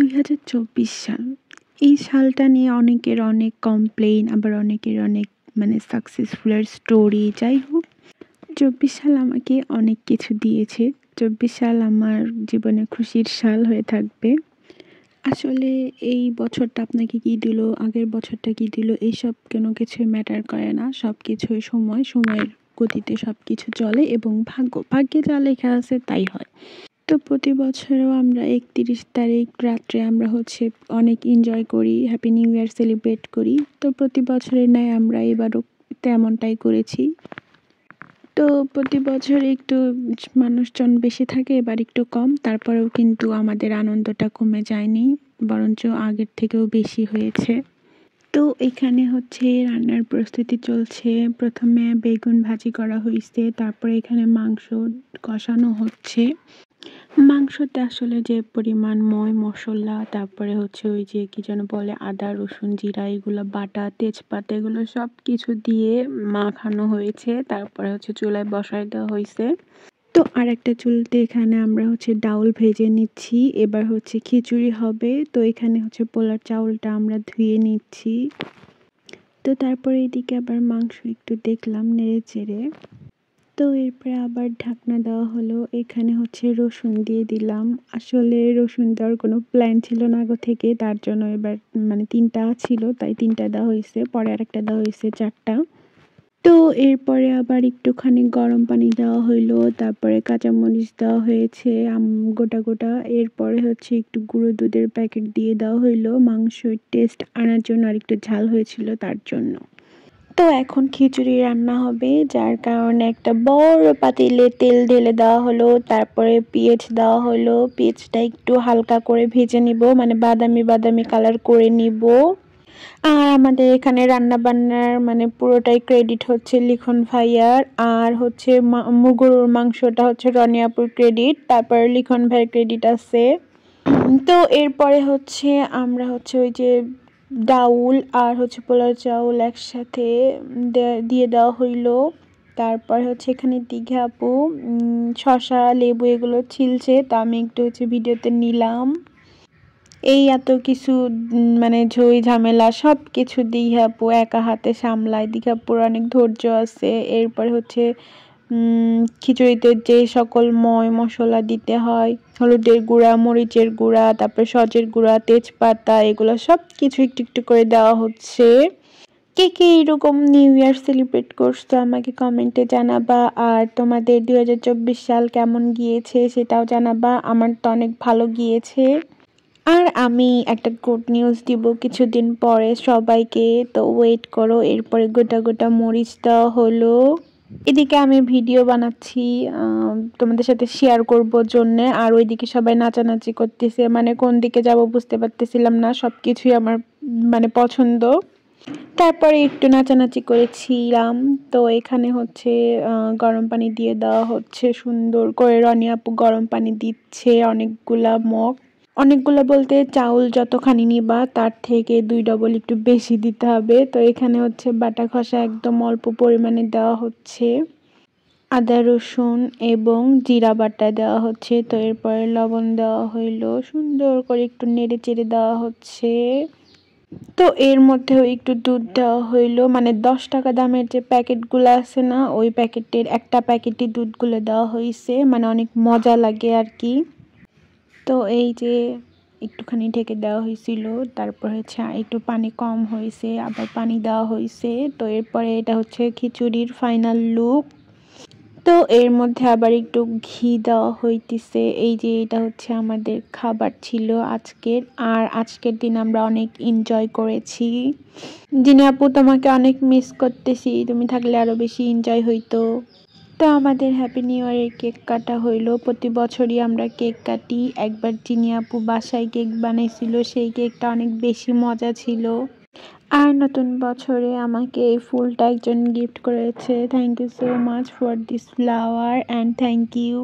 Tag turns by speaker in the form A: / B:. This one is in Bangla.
A: 2024 সাল। এই সালটা নিয়ে অনেকের অনেক কমপ্লেইন, আবার অনেকের অনেক সাকসেসফুলের স্টোরি। যাই হোক, 24 সাল আমাকে অনেক কিছু দিয়েছে। 24 সাল আমার জীবনে খুশির সাল হয়ে থাকবে। আসলে এই বছরটা আপনাকে কি দিল, আগের বছরটা কি দিল, এইসব কোনো কিছুই ম্যাটার করে না। সব কিছুই সময়ের গতিতে সব কিছু চলে এবং ভাগ্যে যা লেখা আছে তাই হয়। তো প্রতি বছরও আমরা 31 তারিখ রাত্রে আমরা অনেক এনজয় করি, হ্যাপি নিউ ইয়ার সেলিব্রেট করি। তো প্রতি বছরের ন্যায় আমরা এবারও তেমনটাই করেছি। তো প্রতি বছর একটু মানুষজন বেশি থাকে, এবার একটু কম, তারপরেও কিন্তু আমাদের আনন্দটা কমে যায়নি, বরঞ্চ আগের থেকেও বেশি হয়েছে। তো এখানে রান্নার প্রস্তুতি চলছে। প্রথমে বেগুন ভাজি করা হয়েছে, তারপরে এখানে মাংস কষানো হচ্ছে। মাংসতে আসলে যে পরিমাণ মশলা, তারপরে ওই যে কি যেন বলে, আদা রসুন জিরা এগুলো বাটা, তেজপাতা এগুলো সব কিছু দিয়ে মাখানো হয়েছে। তারপরে চুলায় বসায় দেওয়া হয়েছে। তো আর একটা চুলতে এখানে আমরা ডাউল ভেজে নিচ্ছি। এবার খিচুড়ি হবে। তো এখানে পোলার চাউলটা আমরা ধুয়ে নিচ্ছি। তো তারপরে এদিকে আবার মাংস একটু দেখলাম নেড়ে চেড়ে। তো এরপরে আবার ঢাকনা দেওয়া হলো। এখানে রসুন দিয়ে দিলাম। আসলে রসুন দেওয়ার কোনো প্ল্যান ছিল না আগে থেকে, তার জন্য এবার 3টা ছিল তাই 3টা দেওয়া হয়েছে, পরে আরেকটা দেওয়া হয়েছে 4টা। তো এরপরে আবার একটুখানি গরম পানি দেওয়া হইলো, তারপরে কাঁচামরিচ দেওয়া হয়েছে গোটা। এরপরে একটু গুঁড়ো দুধের প্যাকেট দিয়ে দেওয়া হইলো মাংসের টেস্ট আনার জন্য, আর একটু ঝাল হয়েছিল তার জন্য। তো এখন খিচুড়ি রান্না হবে, যার কারণে একটা বড় পাতিলে তেল ঢেলে দেওয়া হলো। তারপরে পেঁয়াজ দেওয়া হলো। পেঁয়াজটা একটু হালকা করে ভেজে নিব, বাদামি কালার করে নিব। আর আমাদের এখানে রান্না বান্নার পুরোটাই ক্রেডিট লিখন ভাইয়ার। আর গরুর মাংসটা রনিয়াপুর ক্রেডিট, তারপর লিখন ভাইয়ের ক্রেডিট আছে। তো এরপরে আমরা ওই যে ডাউল আর পোলাও চাউল একসাথে দিয়ে দেওয়া হইলো। তারপর এখানে দীঘা আপু শসা লেবু এগুলো ছিলছে, তো আমি একটু ভিডিওতে নিলাম। এই এত কিছু ঝই ঝামেলা সব কিছু দীঘা আপু একা হাতে সামলায়। দীঘা আপুর অনেক ধৈর্য আছে। এরপরে খিচুড়িতে যে সকল মশলা দিতে হয়, হলুদের গুঁড়া, মরিচের গুঁড়া, তারপর সজের গুঁড়া, তেজপাতা এগুলো সব কিছু একটু একটু করে দেওয়া হচ্ছে। কে কে এরকম নিউ ইয়ার সেলিব্রেট করছো আমাকে কমেন্টে জানাবা। আর তোমাদের 2024 সাল কেমন গিয়েছে সেটাও জানাবা। আমার তো অনেক ভালো গিয়েছে। আর আমি একটা গুড নিউজ দিব কিছুদিন পরে সবাইকে, তো ওয়েট করো। এরপরে গোটা মরিচ দেওয়া হলো। এদিকে আমি ভিডিও বানাচ্ছি তোমাদের সাথে শেয়ার করব জন্যে, আর ওইদিকে সবাই নাচানাচি করতেছে, কোন দিকে যাব বুঝতে পারতেছিলাম না। সব কিছুই আমার পছন্দ। তারপরে একটু নাচানাচি করেছিলাম। তো এখানে গরম পানি দিয়ে দেওয়া হচ্ছে সুন্দর করে। রনি আপু গরম পানি দিচ্ছে অনেকগুলো বলতে চাউল যতখানি নিবা তার থেকে 2 ডবল একটু বেশি দিতে হবে। তো এখানে বাটা খসা একদম অল্প পরিমাণে দেওয়া হচ্ছে, আদা রসুন এবং জিরা বাটা দেওয়া হচ্ছে। তো এরপরে লবণ দেওয়া হইলো, সুন্দর করে একটু নেড়ে চেড়ে দেওয়া হচ্ছে। তো এর মধ্যেও একটু দুধ দেওয়া হইলো, 10 টাকা দামের যে প্যাকেটগুলো আছে না, ওই প্যাকেটের একটা প্যাকেটই দুধগুলো দেওয়া হয়েছে, অনেক মজা লাগে আর কি। তো এই যে একটুখানি ঢেকে দেওয়া হয়েছিল, তারপর একটু পানি কম হয়েছে, আবার পানি দেওয়া হয়েছে। তো এরপরে এটা খিচুড়ির ফাইনাল লুক। তো এর মধ্যে আবার একটু ঘি দেওয়া হইতেছে। এই যে এটা আমাদের খাবার ছিল আজকের। আর আজকের দিন আমরা অনেক এনজয় করেছি। জিনি আপু তোমাকে অনেক মিস করতেছি, তুমি থাকলে আরো বেশি এনজয় হইতো। তো আমাদের হ্যাপি নিউ ইয়ারের কেক কাটা হইলো। প্রতি বছরই আমরা কেক কাটি। একবার জিনি আপু বাসায় কেক বানাইছিল, সেই কেকটা অনেক বেশি মজা ছিল। আর নতুন বছরে আমাকে এই ফুলটা একজন গিফট করেছে। Thank you so much for this flower and thank you.